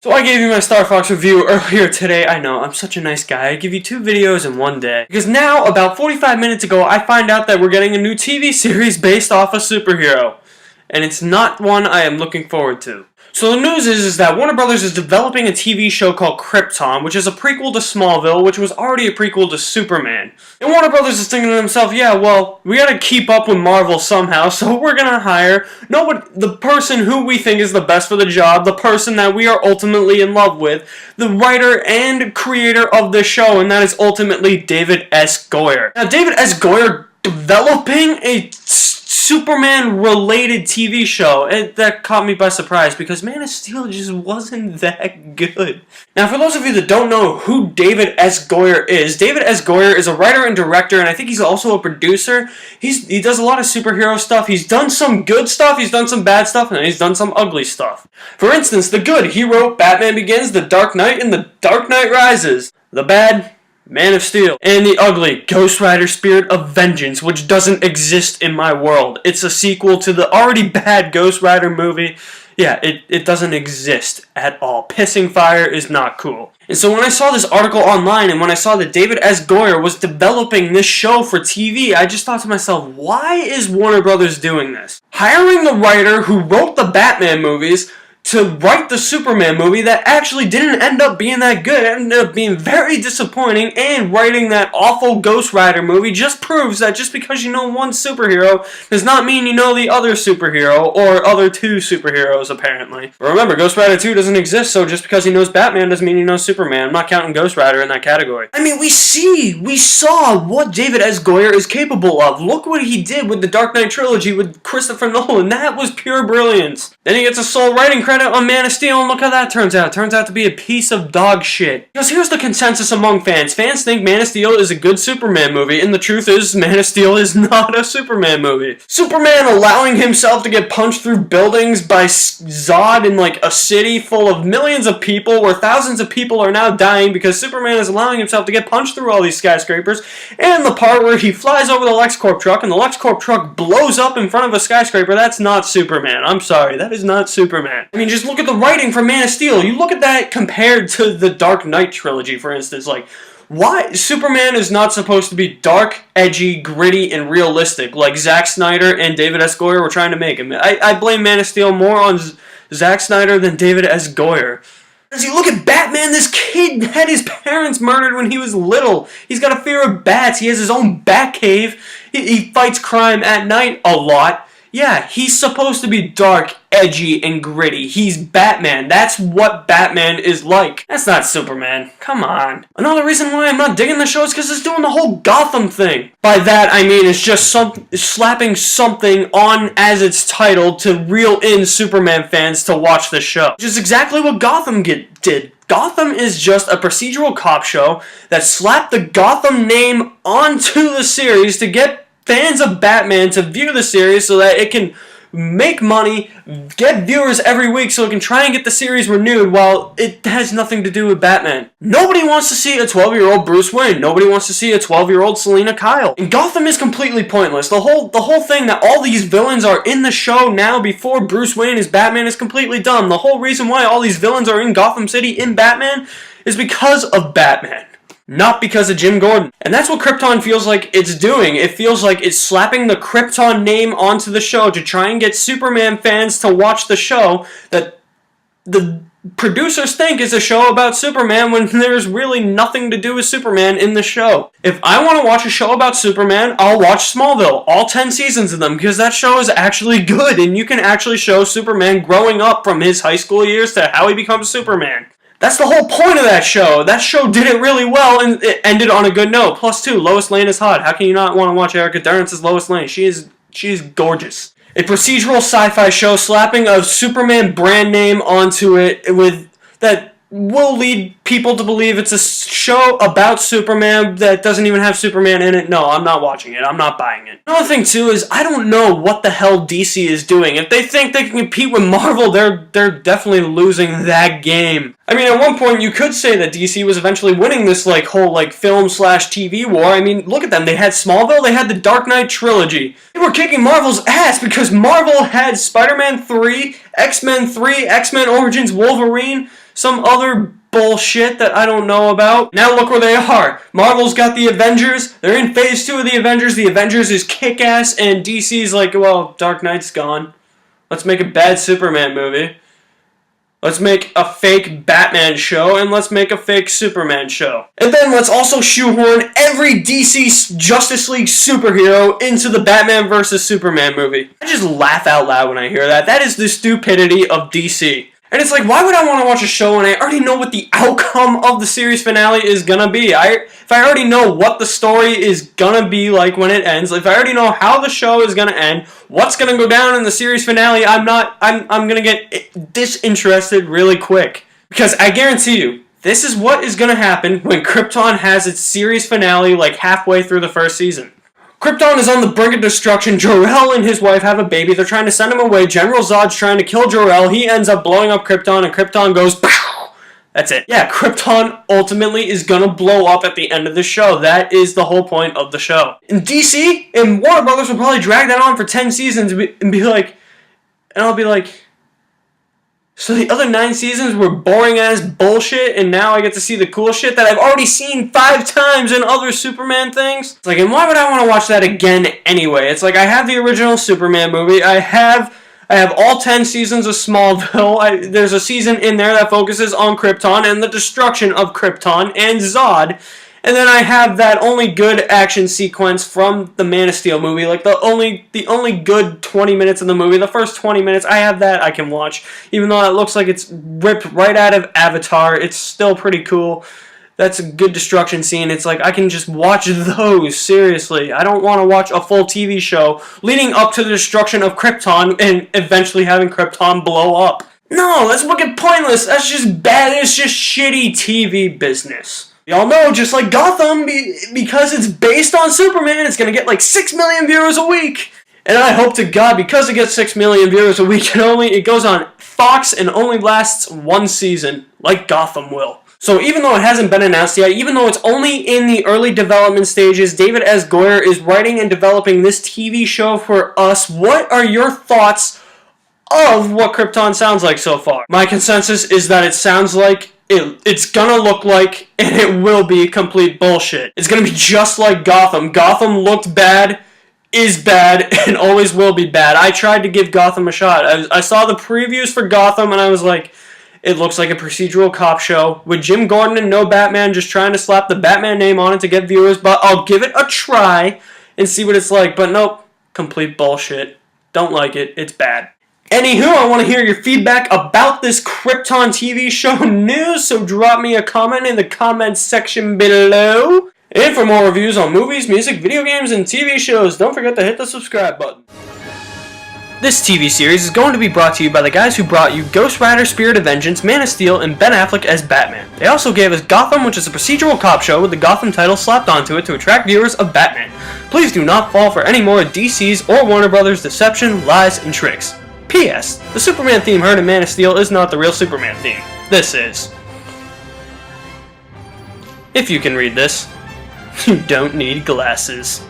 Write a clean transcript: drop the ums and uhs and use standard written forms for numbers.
So I gave you my Star Fox review earlier today. I know, I'm such a nice guy. I give you 2 videos in one day. Because now, about 45 minutes ago, I find out that we're getting a new TV series based off a superhero. And it's not one I am looking forward to. So the news is that Warner Brothers is developing a TV show called Krypton, which is a prequel to Smallville, which was already a prequel to Superman. And Warner Brothers is thinking to themselves, yeah, well, we gotta keep up with Marvel somehow, so we're gonna hire the person who we think is the best for the job, the person that we are ultimately in love with, the writer and creator of the show, and that is ultimately David S. Goyer. Now, David S. Goyer developing a Superman-related TV show, that caught me by surprise because Man of Steel just wasn't that good. Now, for those of you that don't know who David S. Goyer is, David S. Goyer is a writer and director, and I think he's also a producer. He does a lot of superhero stuff. He's done some good stuff, he's done some bad stuff, and he's done some ugly stuff. For instance, the good, he wrote Batman Begins, The Dark Knight, and The Dark Knight Rises. The bad, Man of Steel. And the ugly, Ghost Rider Spirit of Vengeance, which doesn't exist in my world. It's a sequel to the already bad Ghost Rider movie. Yeah, it doesn't exist at all. Pissing fire is not cool. And so when I saw this article online and when I saw that David S. Goyer was developing this show for TV, I just thought to myself, why is Warner Brothers doing this? Hiring the writer who wrote the Batman movies to write the Superman movie that actually didn't end up being that good, it ended up being very disappointing, and writing that awful Ghost Rider movie just proves that just because you know one superhero does not mean you know the other superhero, or other 2 superheroes, apparently. But remember, Ghost Rider 2 doesn't exist, so just because he knows Batman doesn't mean he knows Superman. I'm not counting Ghost Rider in that category. I mean, we saw what David S. Goyer is capable of. Look what he did with the Dark Knight trilogy with Christopher Nolan. That was pure brilliance. Then he gets a sole writing credit on Man of Steel, and look how that turns out. It turns out to be a piece of dog shit. Because here's the consensus among fans. Fans think Man of Steel is a good Superman movie, and the truth is, Man of Steel is not a Superman movie. Superman allowing himself to get punched through buildings by Zod in like a city full of millions of people, where thousands of people are now dying because Superman is allowing himself to get punched through all these skyscrapers, and the part where he flies over the LexCorp truck, and the LexCorp truck blows up in front of a skyscraper, that's not Superman. I'm sorry, that is not Superman. I mean, just look at the writing for Man of Steel. You look at that compared to the Dark Knight trilogy, for instance. Like, why? Superman is not supposed to be dark, edgy, gritty, and realistic like Zack Snyder and David S. Goyer were trying to make him. I blame Man of Steel more on Zack Snyder than David S. Goyer. As you look at Batman, this kid had his parents murdered when he was little. He's got a fear of bats. He has his own bat cave. He fights crime at night a lot. Yeah, he's supposed to be dark, edgy, and gritty. He's Batman. That's what Batman is like. That's not Superman. Come on. Another reason why I'm not digging the show is because it's doing the whole Gotham thing. By that, I mean it's just slapping something on as its title to reel in Superman fans to watch the show. Which is exactly what Gotham did. Gotham is just a procedural cop show that slapped the Gotham name onto the series to get fans of Batman to view the series so that it can make money, get viewers every week so it can try and get the series renewed while it has nothing to do with Batman. Nobody wants to see a 12-year-old Bruce Wayne. Nobody wants to see a 12-year-old Selina Kyle. And Gotham is completely pointless. The whole thing that all these villains are in the show now before Bruce Wayne is Batman is completely dumb. The whole reason why all these villains are in Gotham City in Batman is because of Batman. Not because of Jim Gordon. And that's what Krypton feels like it's doing. It feels like it's slapping the Krypton name onto the show to try and get Superman fans to watch the show that the producers think is a show about Superman when there's really nothing to do with Superman in the show. If I want to watch a show about Superman, I'll watch Smallville, all 10 seasons of them, because that show is actually good, and you can actually show Superman growing up from his high school years to how he becomes Superman. That's the whole point of that show. That show did it really well, and it ended on a good note. Plus, 2, Lois Lane is hot. How can you not want to watch Erica Durance Lois Lane? She is gorgeous. A procedural sci-fi show slapping a Superman brand name onto it with that will lead people to believe it's a show about Superman that doesn't even have Superman in it. No, I'm not watching it. I'm not buying it. Another thing, too, is I don't know what the hell DC is doing. If they think they can compete with Marvel, they're definitely losing that game. I mean, at one point, you could say that DC was eventually winning this, whole, film/TV war. I mean, look at them. They had Smallville, they had the Dark Knight trilogy. They were kicking Marvel's ass because Marvel had Spider-Man 3, X-Men 3, X-Men Origins Wolverine, some other bullshit that I don't know about. Now look where they are. Marvel's got the Avengers. They're in phase 2 of the Avengers. The Avengers is kick-ass, and DC's like, well, Dark Knight's gone. Let's make a bad Superman movie. Let's make a fake Batman show, and let's make a fake Superman show. And then let's also shoehorn every DC Justice League superhero into the Batman vs. Superman movie. I just laugh out loud when I hear that. That is the stupidity of DC. And it's like, why would I want to watch a show when I already know what the outcome of the series finale is gonna be? If I already know what the story is gonna be like when it ends, if I already know how the show is gonna end, what's gonna go down in the series finale, I'm gonna get disinterested really quick. Because I guarantee you, this is what is gonna happen when Krypton has its series finale like halfway through the first season. Krypton is on the brink of destruction. Jor-El and his wife have a baby. They're trying to send him away. General Zod's trying to kill Jor-El. He ends up blowing up Krypton, and Krypton goes, pow! That's it. Yeah, Krypton ultimately is gonna blow up at the end of the show. That is the whole point of the show. In DC, and Warner Brothers will probably drag that on for 10 seasons and be like, and I'll be like, so the other 9 seasons were boring-ass bullshit, and now I get to see the cool shit that I've already seen 5 times in other Superman things? It's like, and why would I want to watch that again anyway? It's like, I have the original Superman movie, I have all 10 seasons of Smallville, there's a season in there that focuses on Krypton and the destruction of Krypton and Zod, and then I have that only good action sequence from the Man of Steel movie, like the only good 20 minutes of the movie, the first 20 minutes, I have that I can watch. Even though it looks like it's ripped right out of Avatar, it's still pretty cool. That's a good destruction scene. It's like, I can just watch those, seriously. I don't want to watch a full TV show leading up to the destruction of Krypton and eventually having Krypton blow up. No, that's fucking pointless. That's just bad. It's just shitty TV business. Y'all know, just like Gotham, because it's based on Superman, it's gonna get like 6 million viewers a week. And I hope to God, because it gets 6 million viewers a week, it goes on Fox and only lasts 1 season, like Gotham will. So even though it hasn't been announced yet, even though it's only in the early development stages, David S. Goyer is writing and developing this TV show for us. What are your thoughts of what Krypton sounds like so far? My consensus is that it sounds like it's gonna look like, and it will be, complete bullshit. It's gonna be just like Gotham. Gotham looked bad, is bad, and always will be bad. I tried to give Gotham a shot. I saw the previews for Gotham, and I was like, it looks like a procedural cop show with Jim Gordon and no Batman, just trying to slap the Batman name on it to get viewers, but I'll give it a try and see what it's like. But nope, complete bullshit. Don't like it. It's bad. Anywho, I want to hear your feedback about this Krypton TV show news, so drop me a comment in the comments section below. And for more reviews on movies, music, video games, and TV shows, don't forget to hit the subscribe button. This TV series is going to be brought to you by the guys who brought you Ghost Rider, Spirit of Vengeance, Man of Steel, and Ben Affleck as Batman. They also gave us Gotham, which is a procedural cop show with the Gotham title slapped onto it to attract viewers of Batman. Please do not fall for any more of DC's or Warner Brothers' deception, lies, and tricks. P.S. The Superman theme heard in Man of Steel is not the real Superman theme. This is. If you can read this, you don't need glasses.